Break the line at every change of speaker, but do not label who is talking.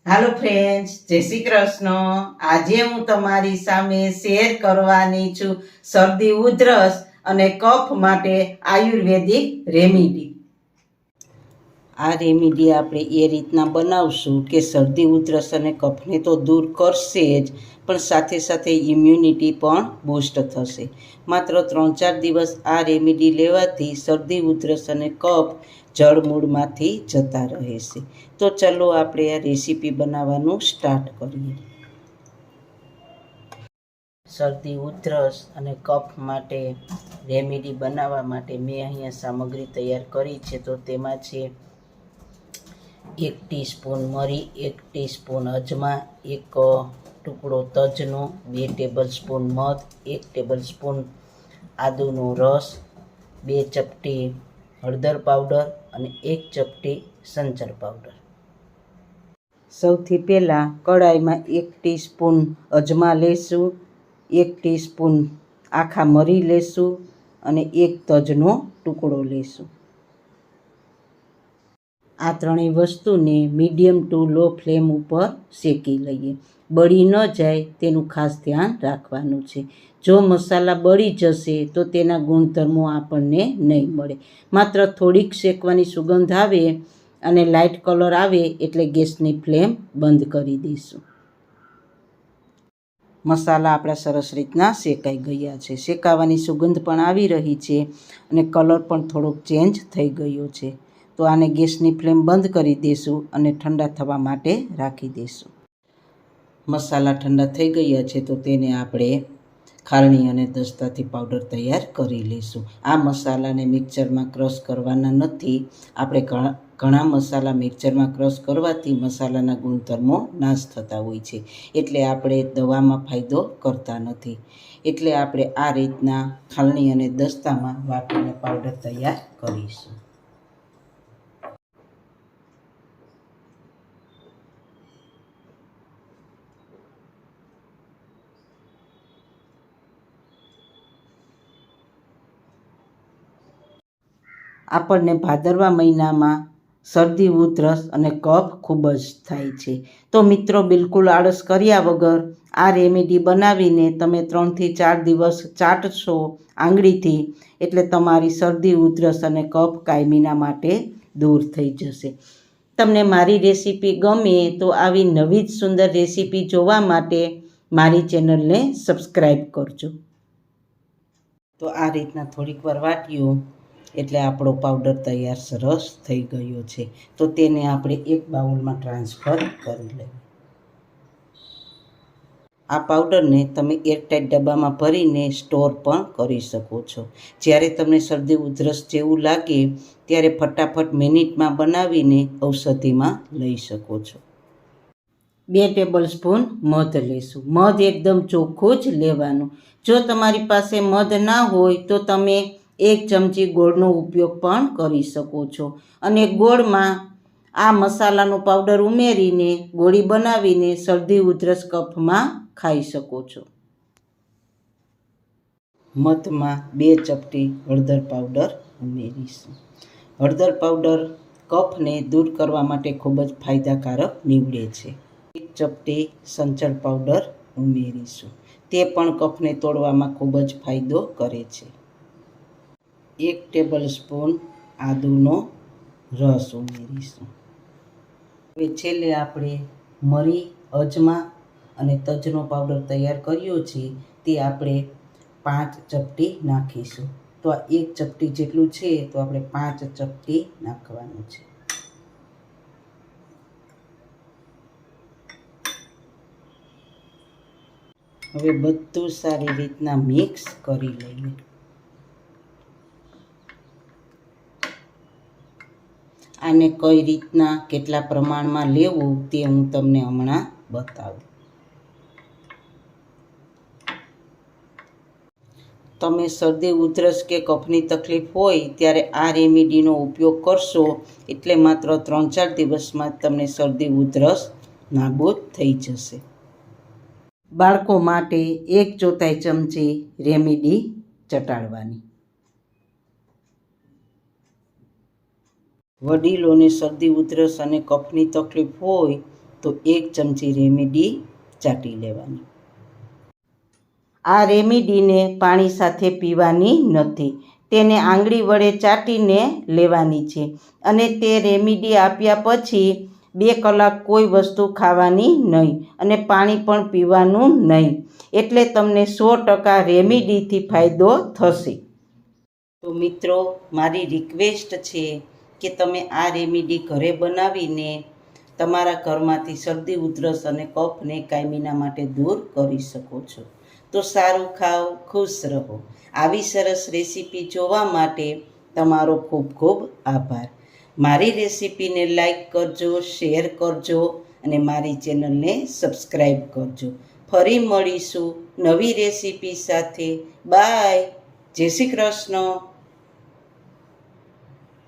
હાલો friends, જય શ્રી કૃષ્ણ. આજે હું તમારી સામે શેર કરવાની છું શરદી ઉધરસ અને કફ માટે આયુર્વેદિક રેમેડી. આ રેમેડી આપણે એ રીતના બનાવશું કે શરદી ઉધરસ અને કફને તો દૂર કરશે જ, પણ સાથે સાથે ઇમ્યુનિટી પણ બૂસ્ટ થશે. માત્ર 3-4 દિવસ આ રેમેડી લેવાથી શરદી ઉધરસ અને કફ જળમૂળમાંથી જતા રહેશે. તો ચલો આપણે આ રેસીપી બનાવવાનું સ્ટાર્ટ કરીએ. શરદી ઉધરસ અને કફ માટે રેમેડી બનાવવા માટે મેં અહીંયા સામગ્રી તૈયાર કરી છે. તો તેમાં છે 1 ટીસ્પૂન મરી, 1 ટીસ્પૂન અજમા, 1 ટુકડો તજનો, 2 ટેબલસ્પૂન મધ, 1 ટેબલસ્પૂન આદુનો રસ, 2 ચપટી હળદર પાવડર અને 1 ચપટી સંચળ પાવડર. સૌથી પહેલાં કડાઈમાં 1 ટીસ્પૂન અજમા લેશું, 1 ટીસ્પૂન આખા મરી લેશું અને 1 તજનો ટુકડો લેશું. આ ત્રણેય વસ્તુને મીડિયમ ટુ લો ફ્લેમ ઉપર શેકી લઈએ. બળી ન જાય તેનું ખાસ ધ્યાન રાખવાનું છે. જો મસાલા બળી જશે તો તેના ગુણધર્મો આપણને નહીં મળે. માત્ર થોડીક શેકવાની સુગંધ આવે અને લાઇટ કલર આવે એટલે ગેસની ફ્લેમ બંધ કરી દઈશું. મસાલા આપણા સરસ રીતના શેકાઈ ગયા છે. શેકાવાની સુગંધ પણ આવી રહી છે અને કલર પણ થોડોક ચેન્જ થઈ ગયો છે. તો આને ગેસની ફ્લેમ બંધ કરી દઈશું અને ઠંડા થવા માટે રાખી દઈશું. મસાલા ઠંડા થઈ ગયા છે તો તેને આપણે ખારણી અને દસ્તાથી પાવડર તૈયાર કરી લઈશું. આ મસાલાને મિક્સરમાં ક્રશ કરવાના નથી. આપણે ઘણા મસાલા મિક્સરમાં ક્રશ કરવાથી મસાલાના ગુણધર્મો નાશ થતા હોય છે, એટલે આપણે દવામાં ફાયદો કરતા નથી. એટલે આપણે આ રીતના ખાલણી અને દસ્તામાં વાટીને પાવડર તૈયાર કરીશું. આપણને ભાદરવા મહિનામાં શરદી ઉધરસ અને કફ ખૂબ જ થાય છે. તો મિત્રો, બિલકુલ આળસ કર્યા વગર આ રેમેડી બનાવીને તમે 3થી 4 દિવસ ચાટશો આંગળીથી, એટલે તમારી શરદી ઉધરસ અને કફ કાયમીના માટે દૂર થઈ જશે. તમને મારી રેસીપી ગમે તો આવી નવી જ સુંદર રેસીપી જોવા માટે મારી ચેનલને સબસ્ક્રાઈબ કરજો. તો આ રીતના થોડીક વાર વાટ્યું એટલે આપણો પાવડર તૈયાર સરસ થઈ ગયો છે. તો તેને આપણે એક બાઉલમાં ટ્રાન્સફર કરી લઈએ. આ પાવડરને તમે એરટાઈટ ડબ્બામાં ભરીને સ્ટોર પણ કરી શકો છો. જ્યારે તમને શરદી ઉધરસ જેવું લાગે ત્યારે ફટાફટ મિનિટમાં બનાવીને ઔષધિમાં લઈ શકો છો. 2 ટેબલસ્પૂન મધ લેશું. મધ એકદમ ચોખ્ખું જ લેવાનું. જો તમારી પાસે મધ ના હોય તો તમે 1 ચમચી ગોળનો ઉપયોગ પણ કરી શકો છો અને ગોળમાં આ મસાલાનો પાવડર ઉમેરીને ગોળી બનાવીને શરદી ઉધરસ કફમાં ખાઈ શકો છો. મધમાં 2 ચપટી હળદર પાવડર ઉમેરીશું. હળદર પાવડર કફને દૂર કરવા માટે ખૂબ જ ફાયદાકારક નીવડે છે. 1 ચપટી સંચળ પાવડર ઉમેરીશું. તે પણ કફને તોડવામાં ખૂબ જ ફાયદો કરે છે. 1 ટેબલસ્પૂન આદુનો રસ ઉમેરીશું. હવે છેલ્લે આપણે મરી, અજમા અને તજનો પાવડર તૈયાર કર્યો છે તે આપણે 5 ચપટી નાખીશું. તો આ 1 ચપટી જેટલું છે તો આપણે 5 ચપટી નાખવાનું છે. હવે બધું સારી રીતના મિક્સ કરી લઈએ. આને કઈ રીતના કેટલા પ્રમાણમાં લેવું તે હું તમને હમણાં બતાવું. તમે શરદી ઉધરસ કે કફની તકલીફ હોય ત્યારે આ રેમેડીનો ઉપયોગ કરશો એટલે માત્ર 3-4 દિવસમાં જ તમને શરદી ઉધરસ નાબૂદ થઈ જશે. બાળકો માટે 1/4 ચમચી રેમેડી ચટાડવાની. વડીલોને શરદી ઉધરસ અને કફની તકલીફ હોય તો 1 ચમચી રેમેડી ચાટી લેવાની. આ રેમેડીને પાણી સાથે પીવાની નથી, તેને આંગળી વડે ચાટીને લેવાની છે. અને તે રેમેડી આપ્યા પછી 2 કલાક કોઈ વસ્તુ ખાવાની નહીં અને પાણી પણ પીવાનું નહીં. એટલે તમને 100% રેમેડીથી ફાયદો થશે. તો મિત્રો, મારી રિક્વેસ્ટ છે કે તમે આ રેમેડી ઘરે બનાવીને તમારા ઘરમાંથી શરદી, ઉધરસ અને કફને કાયમીના માટે દૂર કરી શકો છો. તો સારું ખાઓ, ખુશ રહો. આવી સરસ રેસીપી જોવા માટે તમારો ખૂબ ખૂબ આભાર. મારી રેસીપીને લાઈક કરજો, શેર કરજો અને મારી ચેનલને સબસ્ક્રાઈબ કરજો. ફરી મળીશું નવી રેસીપી સાથે. બાય. જય શ્રી કૃષ્ણ.